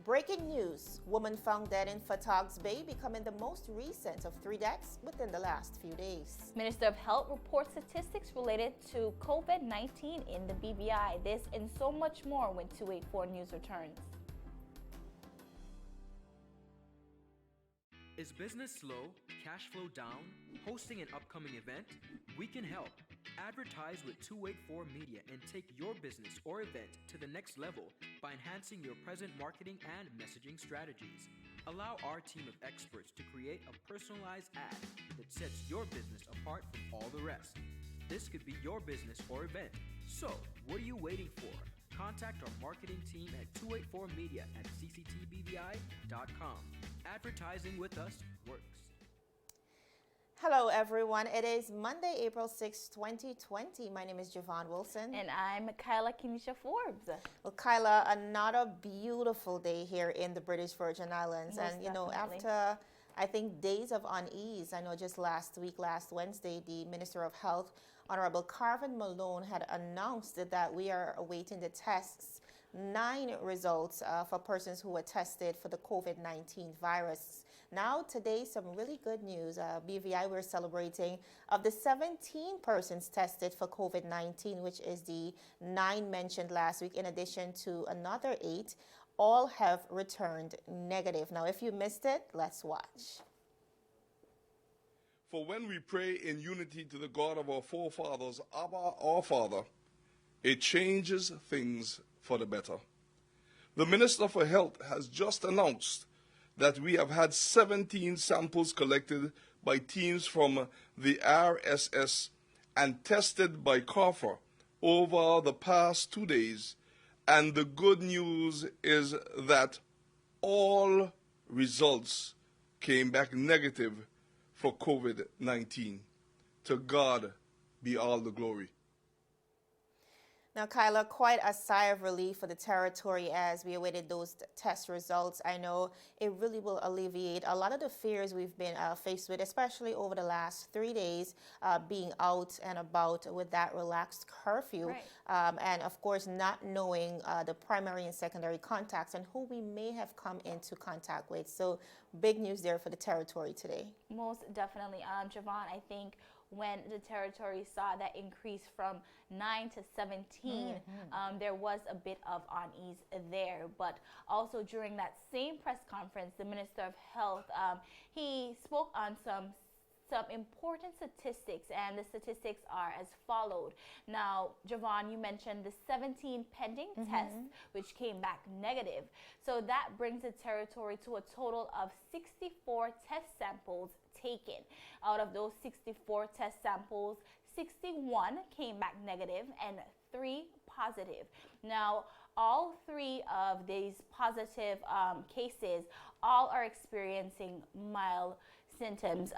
Breaking news, woman found dead in Fatog's Bay becoming the most recent of 3 deaths within the last few days. Minister of Health reports statistics related to COVID-19 in the BVI. This and so much more when 284 News returns. Is business slow, cash flow down, hosting an upcoming event? We can help. Advertise with 284 Media and take your business or event to the next level by enhancing your present marketing and messaging strategies. Allow our team of experts to create a personalized ad that sets your business apart from all the rest. This could be your business or event. So, what are you waiting for? Contact our marketing team at 284media at cctbvi.com. Advertising with us works. Hello everyone, it is Monday, April 6, 2020. My name is Javon Wilson. And I'm Kyla Kenisha Forbes. Well, Kyla, another beautiful day here in the British Virgin Islands. Most and you know, definitely. after I think days of unease, I know just last Wednesday, the Minister of Health, Honorable Carvin Malone, had announced that we are awaiting the tests, 9 results for persons who were tested for the COVID-19 virus. Now, today, some really good news. BVI, we're celebrating of the 17 persons tested for COVID-19, which is the 9 mentioned last week, in addition to another 8, all have returned negative. Now, if you missed it, let's watch. For when we pray in unity to the God of our forefathers, Abba, our Father, it changes things for the better. The Minister for Health has just announced that we have had 17 samples collected by teams from the RSS and tested by CARFA over the past 2 days. And the good news is that all results came back negative for COVID-19. To God be all the glory. Now, Kyla, quite a sigh of relief for the territory as we awaited those test results. I know it really will alleviate a lot of the fears we've been faced with, especially over the last 3 days, being out and about with that relaxed curfew. Right. And, of course, not knowing the primary and secondary contacts and who we may have come into contact with. So, big news there for the territory today. Most definitely. Javon, I think when the territory saw that increase from 9 to 17, there was a bit of unease there. But also during that same press conference, the Minister of Health, he spoke on some important statistics, and the statistics are as followed. Now, Javon, you mentioned the 17 pending tests, which came back negative. So that brings the territory to a total of 64 test samples taken. Out of those 64 test samples, 61 came back negative and 3 positive. Now, all 3 of these positive cases all are experiencing mild symptoms.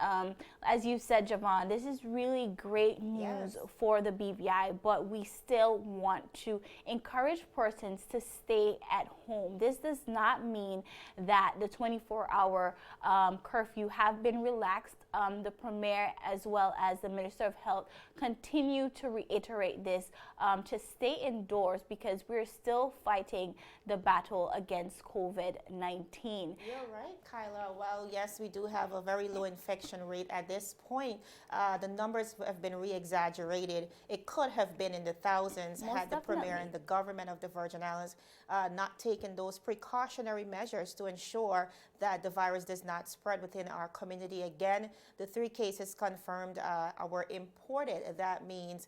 As you said, Javon, this is really great news for the BVI, but we still want to encourage persons to stay at home. This does not mean that the 24-hour curfew have been relaxed. The Premier as well as the Minister of Health continue to reiterate this, to stay indoors because we're still fighting the battle against COVID-19. You're right, Kyla. Well, yes, we do have a very low infection rate at this point. The numbers have been re-exaggerated. It could have been in the thousands had the Premier and the government of the Virgin Islands not taken those precautionary measures to ensure that the virus does not spread within our community. Again, the 3 cases confirmed were imported. That means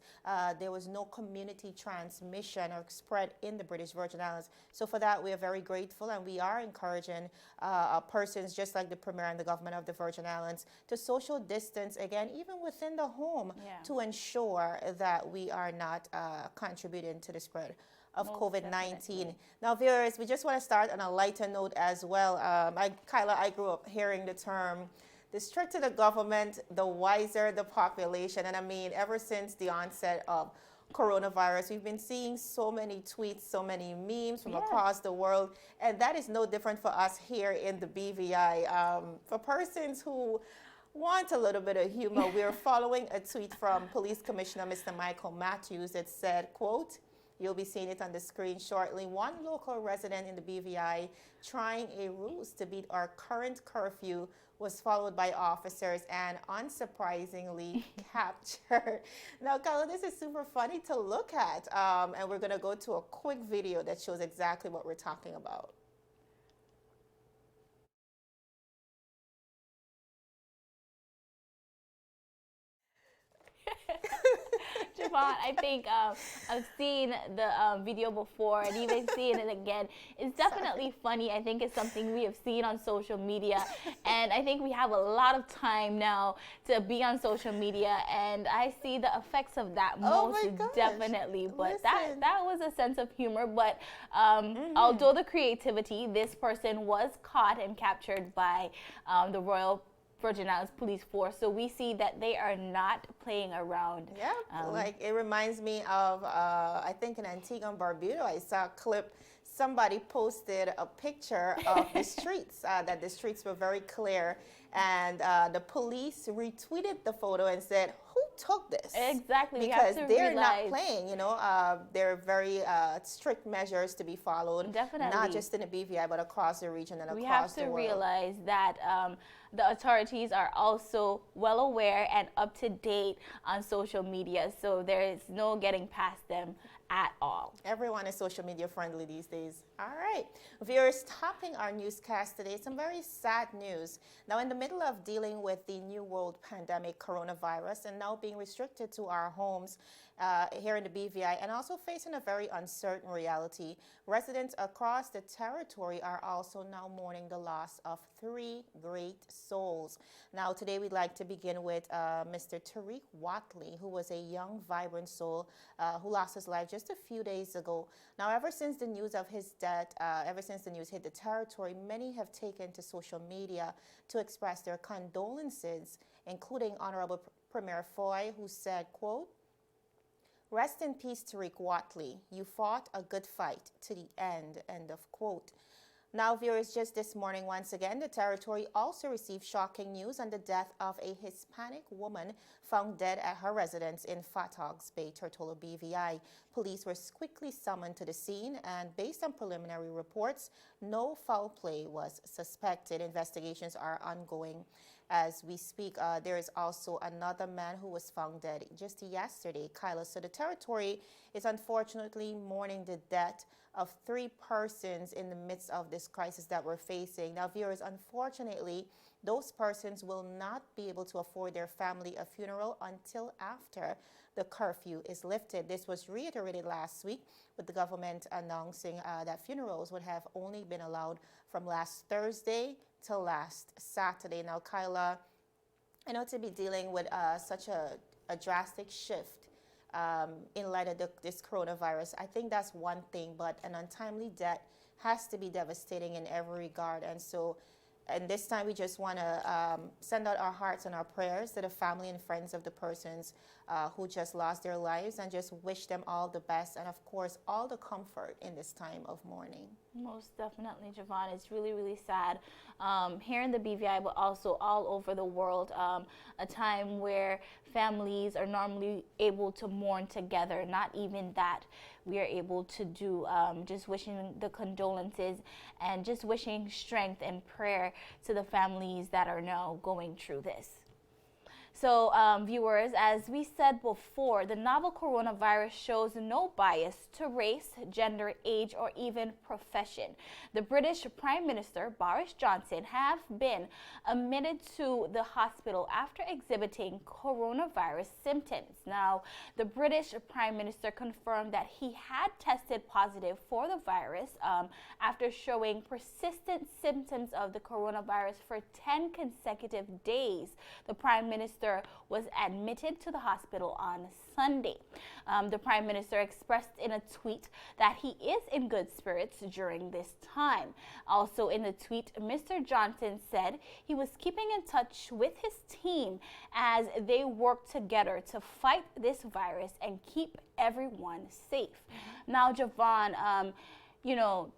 there was no community transmission or spread in the British Virgin Islands. So for that, we are very grateful, and we are encouraging persons, just like the Premier and the government of the Virgin Islands, to social distance, again, even within the home, to ensure that we are not contributing to the spread of COVID-19. Now, viewers, we just want to start on a lighter note as well. Kyla, I grew up hearing the term, the stricter the government, the wiser the population. And I mean, ever since the onset of coronavirus, we've been seeing so many tweets, so many memes from across the world. And that is no different for us here in the BVI. For persons who want a little bit of humor, we're following a tweet from Police Commissioner Mr. Michael Matthews that said, quote, You'll be seeing it on the screen shortly. One local resident in the BVI trying a ruse to beat our current curfew was followed by officers and unsurprisingly captured. Now, Carla, this is super funny to look at. And we're going to go to a quick video that shows exactly what we're talking about. Javon, I think I've seen the video before and even seeing it again. It's definitely funny. I think it's something we have seen on social media, and I think we have a lot of time now to be on social media, and I see the effects of that most definitely. But that was a sense of humor. But although the creativity, this person was caught and captured by the Royal Virgin Islands Police Force, so we see that they are not playing around. Yeah, like it reminds me of, I think in Antigua and Barbuda, I saw a clip, somebody posted a picture of the streets, that the streets were very clear, and the police retweeted the photo and said, who took this? Exactly. Because they're not playing, you know, there are very strict measures to be followed. Definitely. Not just in the BVI, but across the region and we across the have to world. realize that the authorities are also well aware and up to date on social media, so there is no getting past them at all. Everyone is social media friendly these days. All right. Viewers, topping our newscast today, some very sad news. Now, in the middle of dealing with the new world pandemic, coronavirus, and now being restricted to our homes here in the BVI, and also facing a very uncertain reality, residents across the territory are also now mourning the loss of 3 great souls. Now, today we'd like to begin with Mr. Tariq Watley, who was a young, vibrant soul who lost his life just a few days ago. Now, ever since the news of his death, ever since the news hit the territory, many have taken to social media to express their condolences, including Honorable Premier Foy, who said, quote, "Rest in peace, Tariq Watley. You fought a good fight to the end," end of quote. Now, viewers, just this morning, once again, the territory also received shocking news on the death of a Hispanic woman found dead at her residence in Fat Hogs Bay, Tortola BVI. Police were quickly summoned to the scene, and based on preliminary reports, no foul play was suspected. Investigations are ongoing. As we speak, there is also another man who was found dead just yesterday, Kyla. So the territory is unfortunately mourning the death of 3 persons in the midst of this crisis that we're facing. Now, viewers, unfortunately, those persons will not be able to afford their family a funeral until after the curfew is lifted. This was reiterated last week, with the government announcing that funerals would have only been allowed from last Thursday till last Saturday. Now, Kyla, I know to be dealing with such a drastic shift in light of this coronavirus, I think that's one thing, but an untimely death has to be devastating in every regard. And this time we just want to send out our hearts and our prayers to the family and friends of the persons who just lost their lives, and just wish them all the best and, of course, all the comfort in this time of mourning. Most definitely, Javon. It's really, really sad here in the BVI, but also all over the world. A time where families are normally able to mourn together. Not even that we are able to do. Just wishing the condolences and just wishing strength and prayer to the families that are now going through this. So, viewers, as we said before, the novel coronavirus shows no bias to race, gender, age, or even profession. The British Prime Minister, Boris Johnson, have been admitted to the hospital after exhibiting coronavirus symptoms. Now, the British Prime Minister confirmed that he had tested positive for the virus after showing persistent symptoms of the coronavirus for 10 consecutive days. The Prime Minister was admitted to the hospital on Sunday. The Prime Minister expressed in a tweet that he is in good spirits during this time. Also in the tweet, Mr. Johnson said he was keeping in touch with his team as they work together to fight this virus and keep everyone safe. Now, Javon, you know,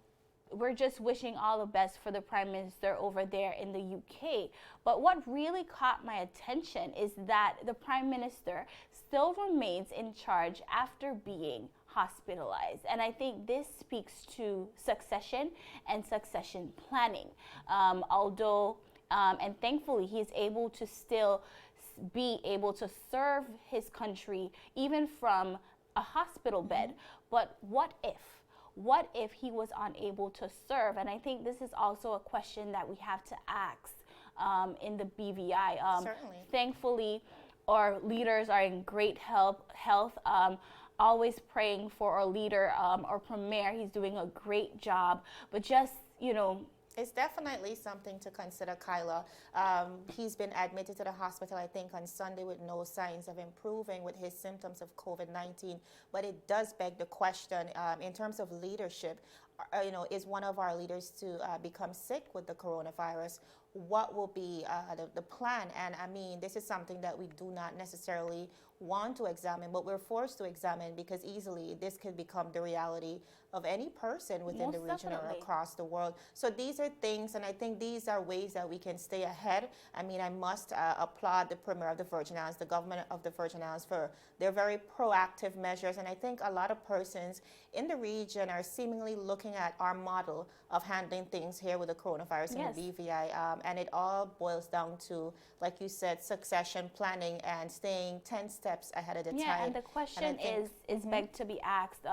we're just wishing all the best for the Prime Minister over there in the UK. But what really caught my attention is that the Prime Minister still remains in charge after being hospitalized. And I think this speaks to succession and succession planning. Although, and thankfully, he is able to still be able to serve his country even from a hospital bed. But what if? What if he was unable to serve? And I think this is also a question that we have to ask in the BVI. Certainly. Thankfully, our leaders are in great health. Always praying for our leader, our premier. He's doing a great job. But just, it's definitely something to consider, Kyla. He's been admitted to the hospital, I think, on Sunday with no signs of improving with his symptoms of COVID-19. But it does beg the question, in terms of leadership, is one of our leaders to become sick with the coronavirus? What will be the plan? And I mean, this is something that we do not necessarily want to examine, but we're forced to examine because easily this could become the reality of any person within Most the region definitely. or across the world. So these are things, and I think these are ways that we can stay ahead. I mean, I must applaud the Premier of the Virgin Islands, the government of the Virgin Islands, for their very proactive measures. And I think a lot of persons in the region are seemingly looking at our model of handling things here with the coronavirus Yes. and the BVI. And it all boils down to, like you said, succession planning and staying 10 steps ahead of the Yeah, time. and the question think- is begged to be asked.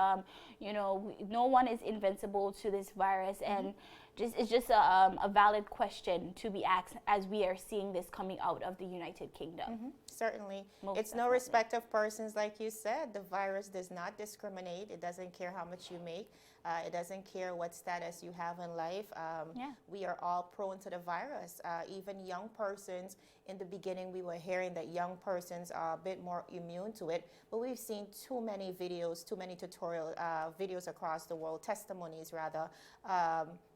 No one is invincible to this virus, and it's just a valid question to be asked as we are seeing this coming out of the United Kingdom. Certainly. Most It's no definitely. respect of persons, like you said. The virus does not discriminate. It doesn't care how much you make. It doesn't care what status you have in life. Yeah. We are all prone to the virus. Even young persons, in the beginning, we were hearing that young persons are a bit more immune to it, but we've seen too many videos, too many tutorial videos across the world, testimonies rather,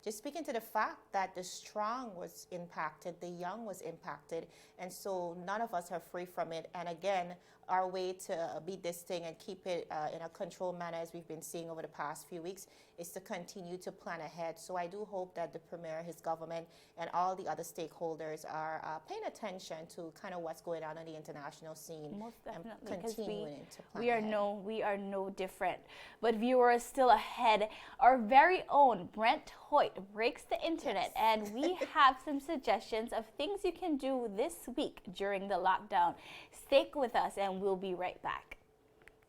just speaking to the fact that the strong was impacted, the young was impacted, and so none of us are free from it. And again, our way to beat this thing and keep it in a controlled manner, as we've been seeing over the past few weeks, is to continue to plan ahead. So I do hope that the Premier, his government, and all the other stakeholders are paying attention to kind of what's going on the international scene. Most and definitely, because continuing to plan we are ahead. we are no different. But viewers, still ahead, our very own Brent Hoyt breaks the internet, and we have some suggestions of things you can do this week during the lockdown. Stick with us, and we'll be right back.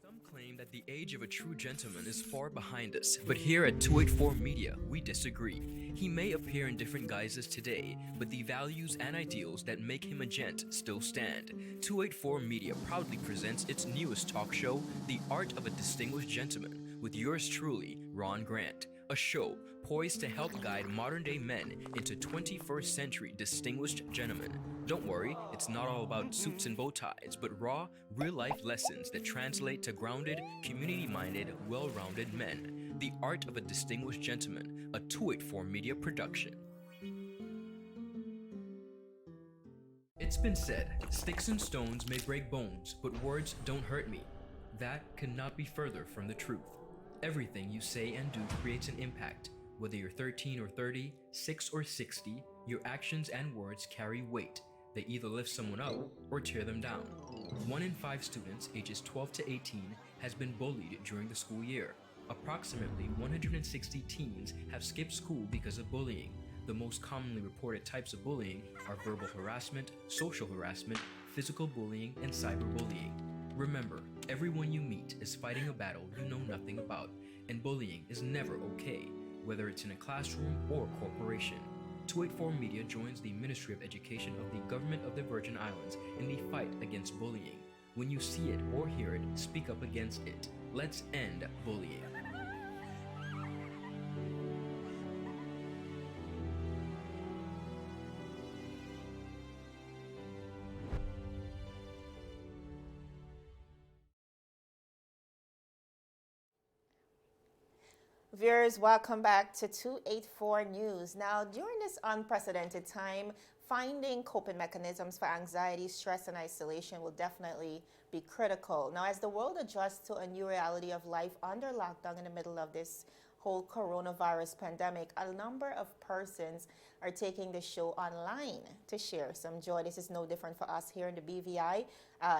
Some claim that the age of a true gentleman is far behind us, but here at 284 Media, we disagree. He may appear in different guises today, but the values and ideals that make him a gent still stand. 284 Media proudly presents its newest talk show, The Art of a Distinguished Gentleman, with yours truly, Ron Grant. A show poised to help guide modern-day men into 21st century distinguished gentlemen. Don't worry, it's not all about suits and bow ties, but raw, real-life lessons that translate to grounded, community-minded, well-rounded men. The Art of a Distinguished Gentleman, a 284 Media production. It's been said, sticks and stones may break bones, but words don't hurt me. That cannot be further from the truth. Everything you say and do creates an impact. Whether you're 13 or 30, 6 or 60, your actions and words carry weight. They either lift someone up or tear them down. 1 in 5 students ages 12 to 18 has been bullied during the school year. Approximately 160 teens have skipped school because of bullying. The most commonly reported types of bullying are verbal harassment, social harassment, physical bullying, and cyberbullying. Remember, everyone you meet is fighting a battle you know nothing about, and bullying is never okay, whether it's in a classroom or corporation. 284 Media joins the Ministry of Education of the Government of the Virgin Islands in the fight against bullying. When you see it or hear it, speak up against it. Let's end bullying. Viewers, welcome back to 284 News. Now, during this unprecedented time, finding coping mechanisms for anxiety, stress, and isolation will definitely be critical. Now, as the world adjusts to a new reality of life under lockdown in the middle of this whole coronavirus pandemic, a number of persons are taking the show online to share some joy. This is no different for us here in the BVI.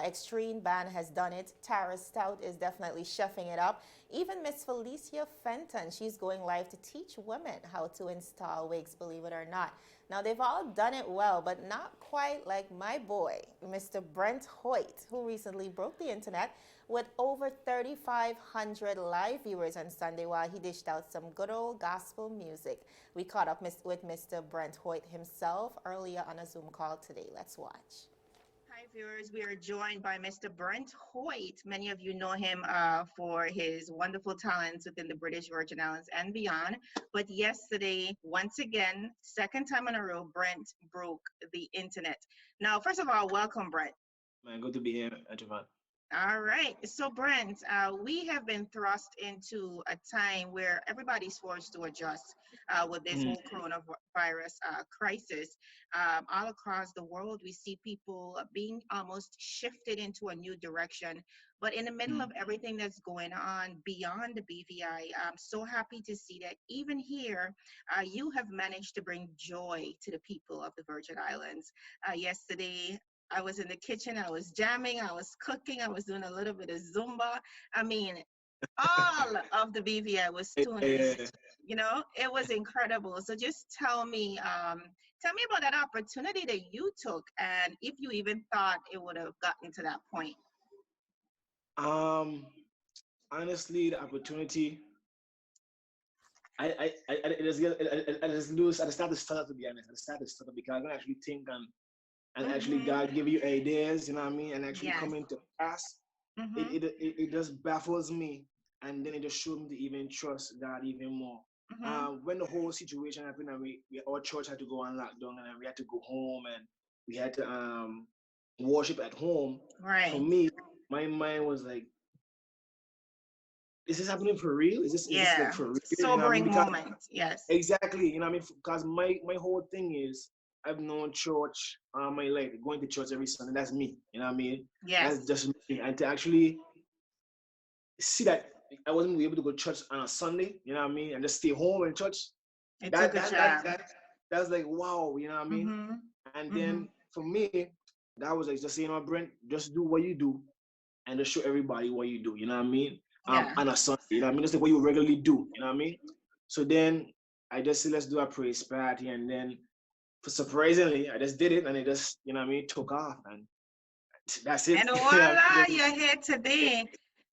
Extreme Band has done it. Tara Stout is definitely chefing it up. Even Miss Felicia Fenton, she's going live to teach women how to install wigs, believe it or not. Now, they've all done it well, but not quite like my boy, Mr. Brent Hoyt, who recently broke the internet with over 3,500 live viewers on Sunday while he dished out some good old gospel music. We caught up with Mr. Brent Hoyt himself earlier on a Zoom call today. Let's watch. Hi, viewers. We are joined by Mr. Brent Hoyt. Many of you know him for his wonderful talents within the British Virgin Islands and beyond. But yesterday, once again, second time in a row, Brent broke the internet. Now, first of all, welcome, Brent. Man, good to be here, Javon. All right. So, Brent, we have been thrust into a time where everybody's forced to adjust with this whole coronavirus crisis. All across the world, we see people being almost shifted into a new direction. But in the middle of everything that's going on beyond the BVI, I'm so happy to see that even here, you have managed to bring joy to the people of the Virgin Islands. Yesterday, I was in the kitchen, I was jamming, I was cooking, I was doing a little bit of Zumba. I mean, all of the BVI was tuned in. You know, it was incredible. So just tell me about that opportunity that you took and if you even thought it would have gotten to that point. Honestly, the opportunity, I just lose. I start to stutter, to be honest. I start to stutter because I don't actually think and actually God give you ideas, you know what I mean, and actually come into pass. It just baffles me, and then it just shows me to even trust God even more. When the whole situation happened, and our church had to go on lockdown, and we had to go home, and we had to worship at home. Right. For me, my mind was like, is this happening for real? Is this like for real? Sobering you know what I mean? moment. Yes. Exactly. You know what I mean? Because my whole thing is I've known church my life, going to church every Sunday. That's me. You know what I mean? Yes. That's just me. And to actually see that I wasn't able to go to church on a Sunday, you know what I mean, and just stay home in church. That's like wow, you know what I mean? And then for me, that was like just saying, Brent, just do what you do and just show everybody what you do, you know what I mean? On a Sunday, you know what I mean? Just like what you regularly do, you know what I mean? So then I just said, let's do a praise party, and then surprisingly, I just did it, and it just, you know what I mean, took off, and that's it. And voila, you're here today.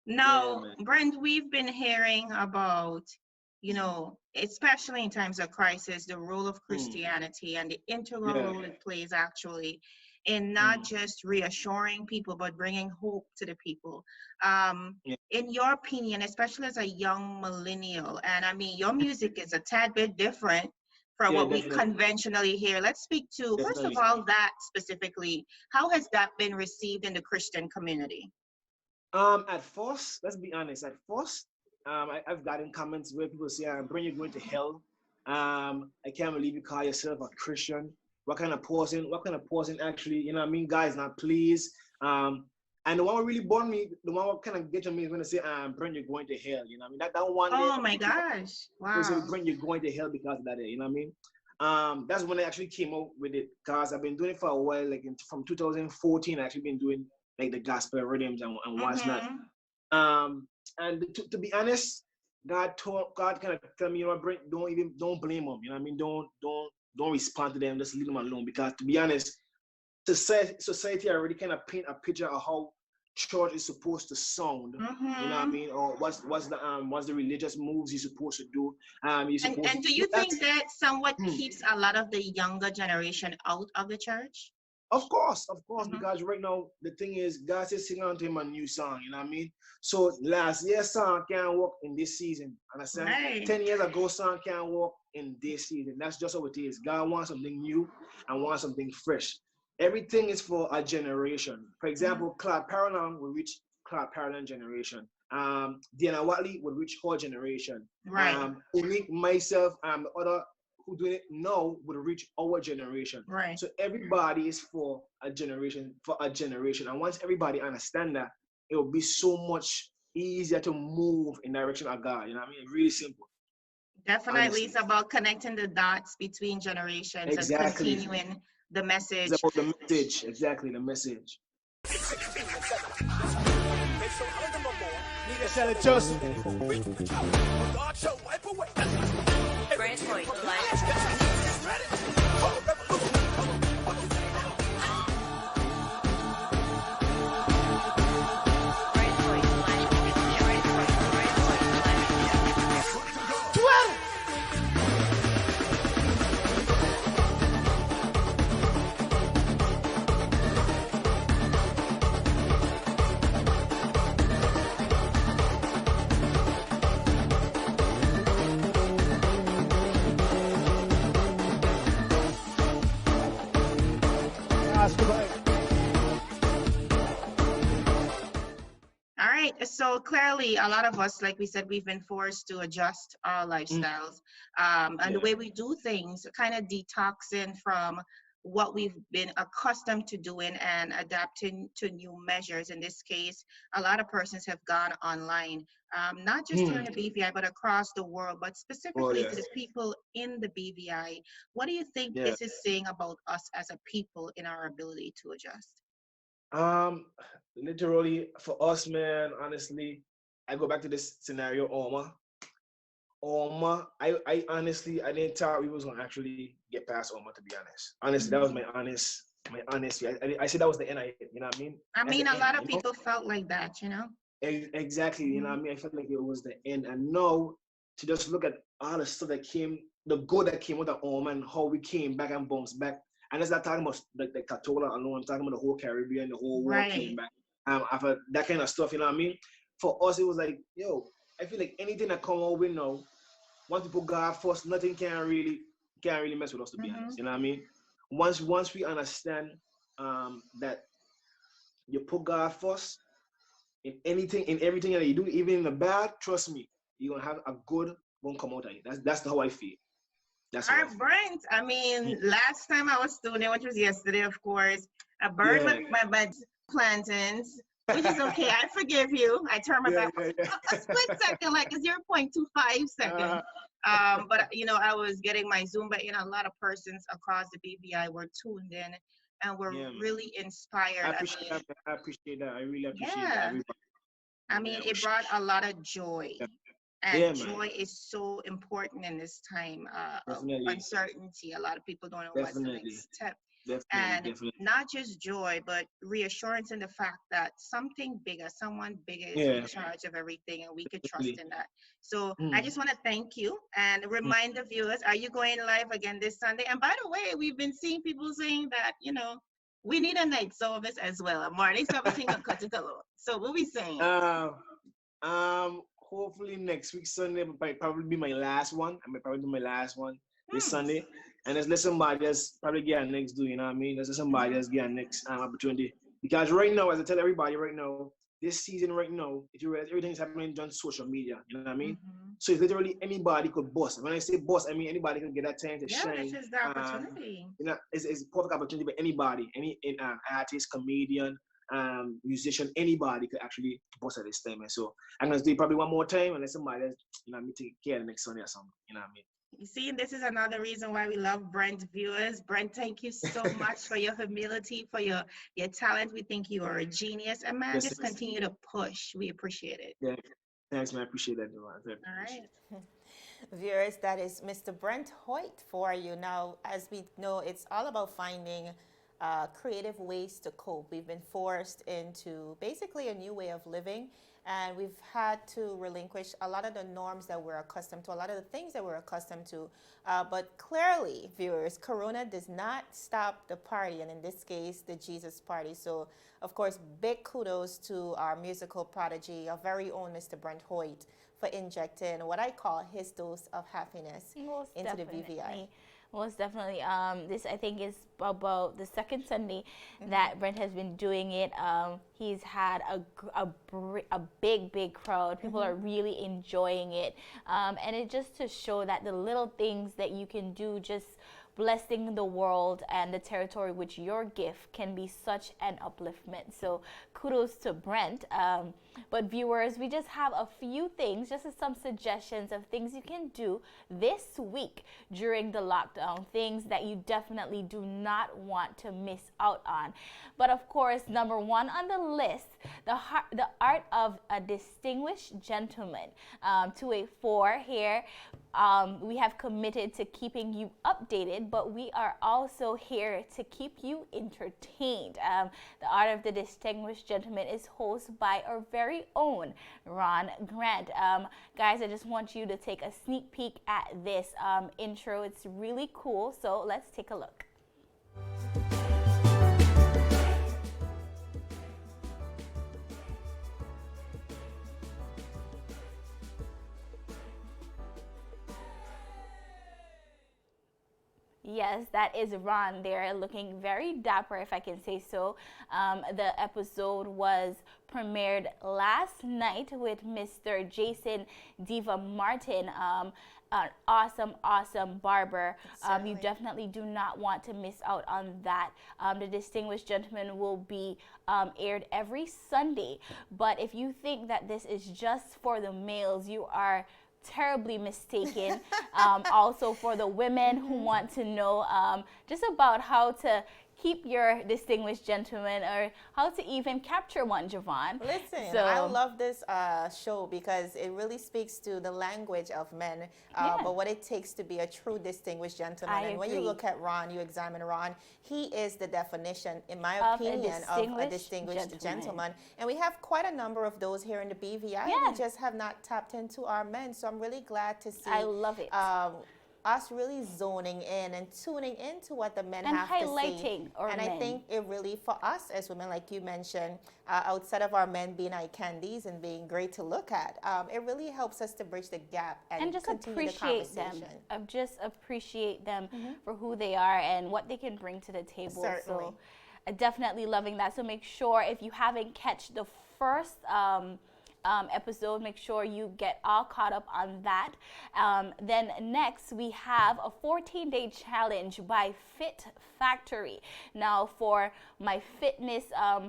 Now, Yeah, Brent, we've been hearing about, you know, especially in times of crisis, the role of Christianity and the integral role it plays actually in not just reassuring people, but bringing hope to the people. In your opinion, especially as a young millennial, and I mean, your music is a tad bit different from what we conventionally hear. Let's speak to, first of all, that specifically. How has that been received in the Christian community? At first, let's be honest, at first, I've gotten comments where people say, Brent, you're going to hell. I can't believe you call yourself a Christian. What kind of person actually, you know what I mean? Guys, not please. And the one who really burned me, the one who kind of get to me is going to say, Brent, you're going to hell. You know what I mean? That one. Oh my gosh. Wow. Say, Brent, you're going to hell because of that day. You know what I mean? That's when I actually came out with it, because I've been doing it for a while. Like from 2014, I've actually been doing like the gospel rhythms and what's not. And to be honest, God kind of tell me, you know, Brent, don't blame them. You know what I mean? Don't respond to them. Just leave them alone. Because to be honest, society already kind of paint a picture of how church is supposed to sound. You know what I mean? Or what's the religious moves you're supposed to do. And do you think that somewhat keeps a lot of the younger generation out of the church? Of course, because right now the thing is, God says sing on to him a new song, you know what I mean? So last year's song can't work in this season, understand? Right. 10 years ago song can't work in this season. That's just how it is. God wants something new and wants something fresh. Everything is for a generation. For example, Claude Parallon will reach Claude Parallon generation. Diana Watley will reach her generation. Right. Unique, myself, the other who do it now would reach our generation. Right. So everybody is for a generation. And once everybody understand that, it will be so much easier to move in direction of God. You know what I mean? Really simple. Definitely, honestly. it's about connecting the dots between generations and Exactly. continuing the It's message. about the message. Exactly, the message. All right. So clearly, a lot of us, like we said, we've been forced to adjust our lifestyles and the way we do things, kind of detoxing from what we've been accustomed to doing and adapting to new measures. In this case, a lot of persons have gone online, not just here in the BVI, but across the world, but Oh specifically yeah. to the people in the BVI. What do you think Yeah. this is saying about us as a people in our ability to adjust? Um, Literally for us, man, honestly, I go back to this scenario, Oma. I honestly, I didn't thought we was gonna actually get past Oma, to be honest. Honestly, that was my honest view. I said that was the end of it, you know what I mean? I That's mean, the a end, lot of you know? people felt like that, you know? Exactly, you know what Mhm. I mean? I felt like it was the end. And now to just look at all the stuff that came, the good that came out of Oma and how we came back and bounced back. And it's not talking about the Catola alone, I'm talking about the whole Caribbean, the whole world came Right. back. After that kind of stuff, you know what I mean? For us, it was like, yo, I feel like anything that come out with now, once people God first, nothing can really mess with us, to be honest. Hmm. You know what I mean? Once we understand that you put God first in anything, in everything that you do, even in the bad, trust me, you're gonna have a good one come out of it. That's how I feel. That's All how I right, feel. Brent. I mean, last time I was doing it, which was yesterday, of course, I burned Yeah. my plantains, which is okay. I forgive you. I turned my Yeah, back yeah, a split second, like a 0.25 yeah. second. But I was getting my Zumba in. A lot of persons across the BVI were tuned in and were Yeah, man. really inspired. I I appreciate mean, that, man. I appreciate that. I really appreciate that. yeah. Everybody. I Yeah, mean, it brought a lot of joy. yeah, And man. joy is so important in this time of Definitely. uncertainty. A lot of people don't know what's the Definitely. next step. Definitely. And Definitely. not just joy, but reassurance in the fact that something bigger, someone bigger is in Yeah. charge of everything and we could trust Definitely. in that. So I Mm. just want to thank you and Mm. remind the viewers, are you going live again this Sunday? And by the way, we've been seeing people saying that, we need a night service as well. A morning service ain't gonna cut it alone. So what we saying? Um, Hopefully next week Sunday will probably be my last one. I might probably do my last one this Hmm. Sunday. And let's let somebody else probably get a next do, you know what I mean? Let's let somebody else get a next opportunity. Because right now, as I tell everybody right now, this season right now, if you realize everything's happening on social media, you know what I mean? Mhm. So it's literally anybody could boss. When I say boss, I mean anybody can get that time to Yeah, this shine. is the opportunity. It's a perfect opportunity for anybody, any artist, comedian, musician, anybody could actually boss at this time. And so I'm gonna do it probably one more time and let somebody else, me take care of the next Sunday or something. You know what I mean? You see, this is another reason why we love Brent viewers. Brent, thank you so much for your humility, for your talent. We think you are a genius. And man, Yes, just continue to push. We appreciate it. yeah. Thanks, man. I appreciate that, Joanne. I All appreciate right. Viewers, that is Mr. Brent Hoyt for you. Now, as we know, it's all about finding creative ways to cope. We've been forced into basically a new way of living, and we've had to relinquish a lot of the norms that we're accustomed to, a lot of the things that we're accustomed to. But clearly, viewers, Corona does not stop the party, and in this case, the Jesus party. So, of course, big kudos to our musical prodigy, our very own Mr. Brent Hoyt, for injecting what I call his dose of happiness into the BVI. Most definitely. This I think is about the second Sunday that Brent has been doing it. He's had a big crowd. People are really enjoying it, and it just to show that the little things that you can do, just blessing the world and the territory with your gift, can be such an upliftment. So kudos to Brent. But viewers, we just have a few things, just some suggestions of things you can do this week during the lockdown, things that you definitely do not want to miss out on. But of course, number one on the list, the art of a distinguished gentleman. 284 here. We have committed to keeping you updated, but we are also here to keep you entertained. The Art of the Distinguished Gentleman is hosted by our very own Ron Grant. Guys, I just want you to take a sneak peek at this intro. It's really cool, so let's take a look. Yes, that is Ron there, looking very dapper, if I can say so. The episode was premiered last night with Mr. Jason Diva Martin, an awesome barber. You definitely do not want to miss out on that. The Distinguished Gentleman will be aired every Sunday. But if you think that this is just for the males, you are terribly mistaken. Also for the women who want to know just about how to keep your distinguished gentleman or how to even capture one, Javon. Listen, I love this show because it really speaks to the language of men, but what it takes to be a true distinguished gentleman. And when you look at Ron, you examine Ron, he is the definition, in my opinion, of a distinguished gentleman. And we have quite a number of those here in the BVI. We just have not tapped into our men. So I'm really glad to see. I love it. Us really zoning in and tuning into what the men and have to say. highlighting our men. And I think it really, for us as women, like you mentioned, outside of our men being eye candies and being great to look at, it really helps us to bridge the gap and just continue appreciate the conversation. them. Just appreciate them for who they are and what they can bring to the table. Certainly. So definitely loving that. So make sure if you haven't catch the first episode, make sure you get all caught up on that. Then next we have a 14-day challenge by Fit Factory. Now for my fitness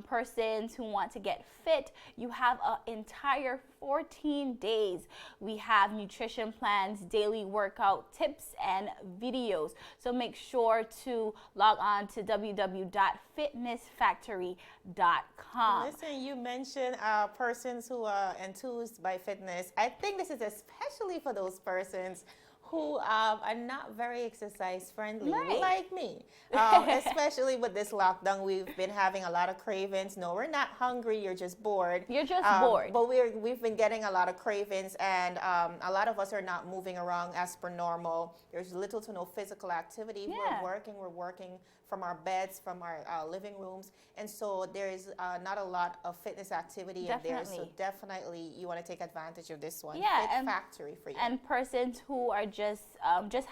persons who want to get fit, you have an entire 14 days. We have nutrition plans, daily workout tips, and videos. So make sure to log on to www.fitnessfactory.com. Listen, you mentioned persons who are enthused by fitness. I think this is especially for those persons who are not very exercise friendly, like me. Especially with this lockdown, we've been having a lot of cravings. No, we're not hungry, you're just bored. You're just bored. But we've been getting a lot of cravings, and a lot of us are not moving around as per normal. There's little to no physical activity. We're working from our beds, from our living rooms, and so there is not a lot of fitness activity in there. So definitely you want to take advantage of this one. Fit Factory for you. And persons who are just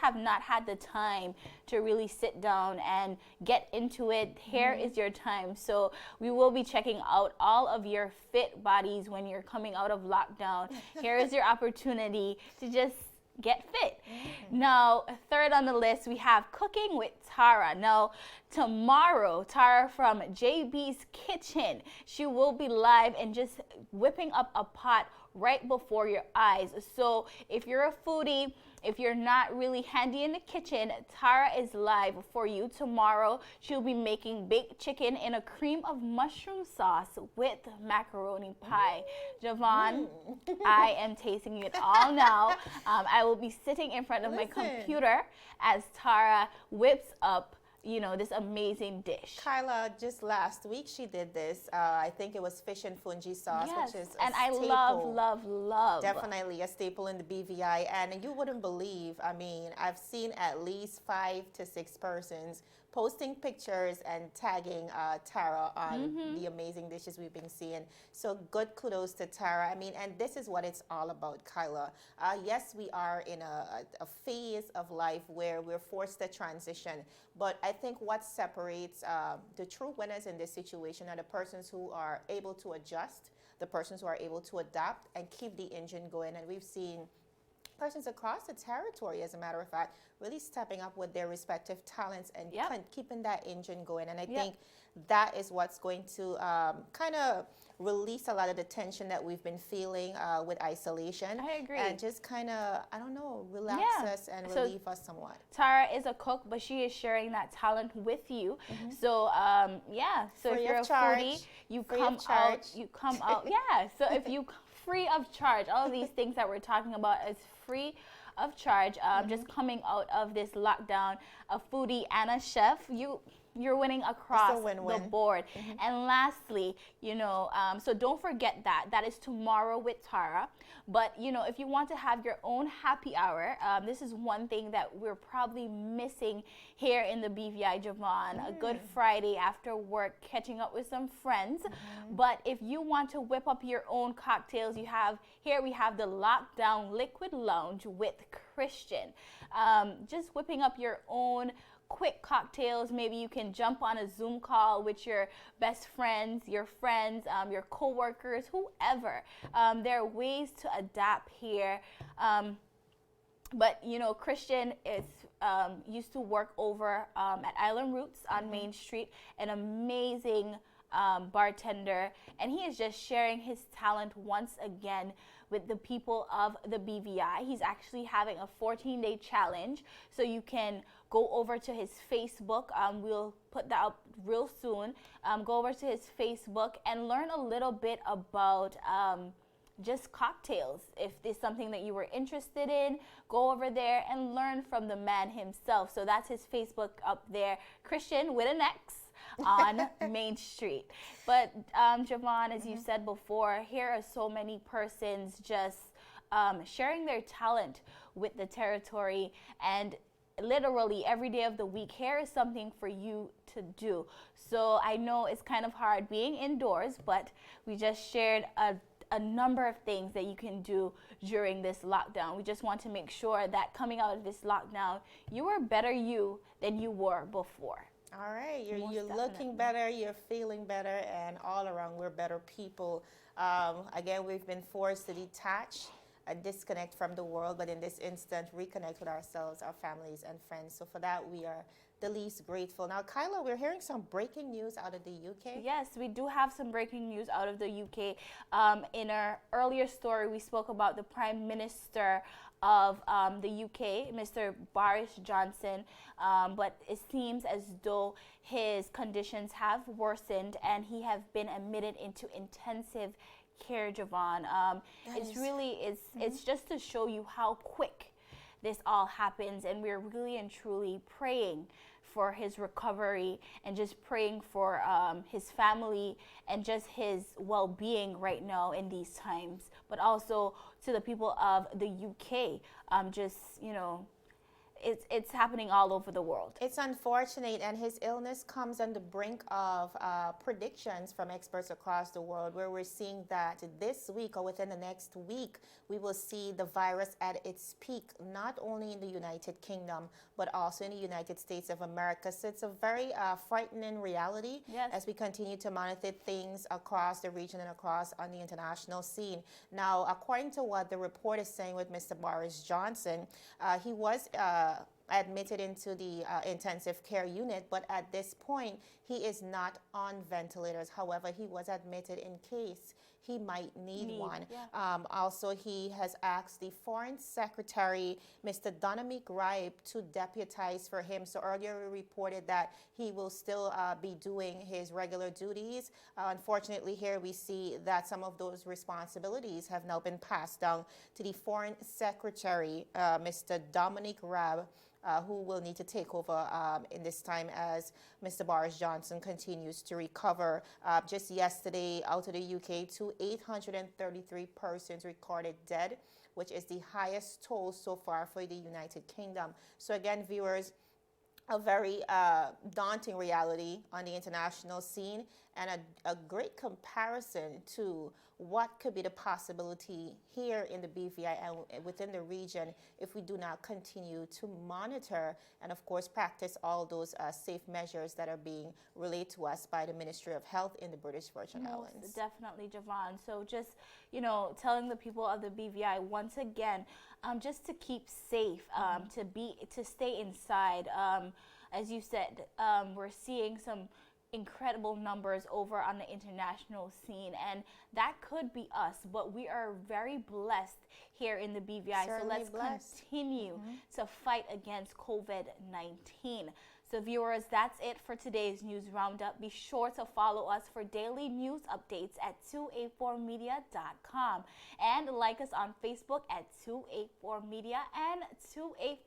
have not had the time to really sit down and get into it, here is your time. So we will be checking out all of your fit bodies when you're coming out of lockdown. Here is your opportunity to just get fit. Now, third on the list, we have Cooking with Tara. Now, tomorrow, Tara from JB's Kitchen, she will be live and just whipping up a pot right before your eyes. So if you're a foodie, if you're not really handy in the kitchen, Tara is live for you tomorrow. She'll be making baked chicken in a cream of mushroom sauce with macaroni pie. Javon, I am tasting it all now. I will be sitting in front of my computer as Tara whips up this amazing dish. Kyla, just last week she did this. I think it was fish and fungi sauce, which is a and staple. I love. Definitely a staple in the BVI. And you wouldn't believe, I mean, I've seen at least 5 to 6 persons posting pictures and tagging Tara on the amazing dishes we've been seeing. So good kudos to Tara. I mean, and this is what it's all about, Kyla. Yes, we are in a phase of life where we're forced to transition, but I think what separates the true winners in this situation are the persons who are able to adjust, the persons who are able to adapt and keep the engine going. And we've seen persons across the territory, as a matter of fact, really stepping up with their respective talents and keeping that engine going. And I think that is what's going to kind of release a lot of the tension that we've been feeling with isolation. I agree. And just kind of, I don't know, relax us and relieve us somewhat. Tara is a cook, but she is sharing that talent with you. So, so Free if you're a of charge. foodie, you Free come of charge. out, so if you free of charge, all of these things that we're talking about is free of charge. Just coming out of this lockdown, a foodie and a chef, you're winning across the board. And lastly, so don't forget that is tomorrow with Tara. But if you want to have your own happy hour, this is one thing that we're probably missing here in the BVI Javon. A good Friday after work, catching up with some friends. But if you want to whip up your own cocktails, we have the Lockdown Liquid Lounge with Christian. Just whipping up your own quick cocktails. Maybe you can jump on a Zoom call with your best friends, your co-workers, whoever. There are ways to adapt here. But Christian is used to work over at Island Roots on Main Street, an amazing bartender, and he is just sharing his talent once again with the people of the BVI. He's actually having a 14-day challenge, so you can go over to his Facebook. We'll put that up real soon. Go over to his Facebook and learn a little bit about just cocktails. If there's something that you were interested in, go over there and learn from the man himself. So that's his Facebook up there, Christian with an X on Main Street. But Javon, as you said before, here are so many persons just sharing their talent with the territory, and literally every day of the week, here is something for you to do. So I know it's kind of hard being indoors, but we just shared a number of things that you can do during this lockdown. We just want to make sure that coming out of this lockdown, you are better you than you were before. All right, you're looking better, you're feeling better, and all around we're better people. Again, we've been forced to detach, disconnect from the world, but in this instant, reconnect with ourselves, our families, and friends. So for that, we are the least grateful. Now, Kyla, we're hearing some breaking news out of the UK. Yes, we do have some breaking news out of the UK. In our earlier story, we spoke about the Prime Minister of the UK, Mr. Boris Johnson, but it seems as though his conditions have worsened and he has been admitted into intensive care, Javon. It's just to show you how quick this all happens, and we're really and truly praying for his recovery and just praying for his family and just his well-being right now in these times. But also to the people of the UK, it's happening all over the world. It's unfortunate, and his illness comes on the brink of predictions from experts across the world, where we're seeing that this week or within the next week, we will see the virus at its peak, not only in the United Kingdom, but also in the United States of America. So it's a very frightening reality as we continue to monitor things across the region and across on the international scene. Now, according to what the report is saying with Mr. Boris Johnson, he was admitted into the intensive care unit, but at this point, he is not on ventilators. However, he was admitted in case he might need one. Also, he has asked the Foreign Secretary, Mr. Dominic Raab, to deputize for him. So earlier we reported that he will still be doing his regular duties. Unfortunately, here we see that some of those responsibilities have now been passed down to the Foreign Secretary, Mr. Dominic Raab, who will need to take over in this time as Mr. Boris Johnson continues to recover. Just yesterday, out of the UK, 833 persons recorded dead, which is the highest toll so far for the United Kingdom. So again, viewers, a very daunting reality on the international scene, and a great comparison to what could be the possibility here in the BVI and within the region if we do not continue to monitor and, of course, practice all those safe measures that are being relayed to us by the Ministry of Health in the British Virgin Islands. Definitely, Javon. So just, telling the people of the BVI once again, just to keep safe, to stay inside. As you said, we're seeing some incredible numbers over on the international scene, and that could be us, but we are very blessed here in the BVI. Certainly so let's continue to fight against COVID-19. So viewers, that's it for today's news roundup. Be sure to follow us for daily news updates at 284media.com and like us on Facebook at 284media and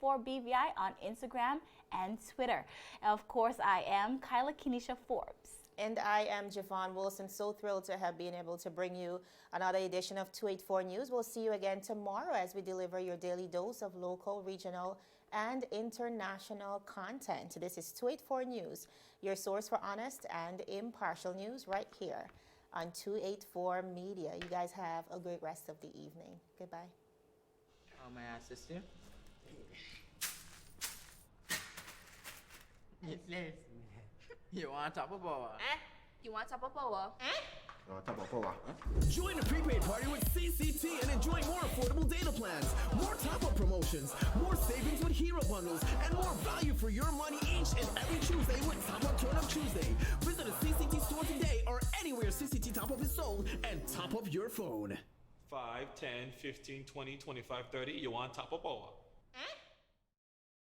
284BVI on Instagram and Twitter. And of course, I am Kyla Kenesha Forbes. And I am Javon Wilson. So thrilled to have been able to bring you another edition of 284 News. We'll see you again tomorrow as we deliver your daily dose of local, regional, and international content. This is 284 News, your source for honest and impartial news right here on 284 Media. You guys have a great rest of the evening. Goodbye. May I assist you? Yes. You want top of power? You want top of power? Join the prepaid party with CCT and enjoy more affordable data plans, more top-up promotions, more savings with hero bundles, and more value for your money each and every Tuesday with Top Up Turn Up Tuesday. Visit a CCT store today or anywhere CCT Top Up is sold and top up your phone. 5, 10, 15, 20, 25, 30. You want top up power?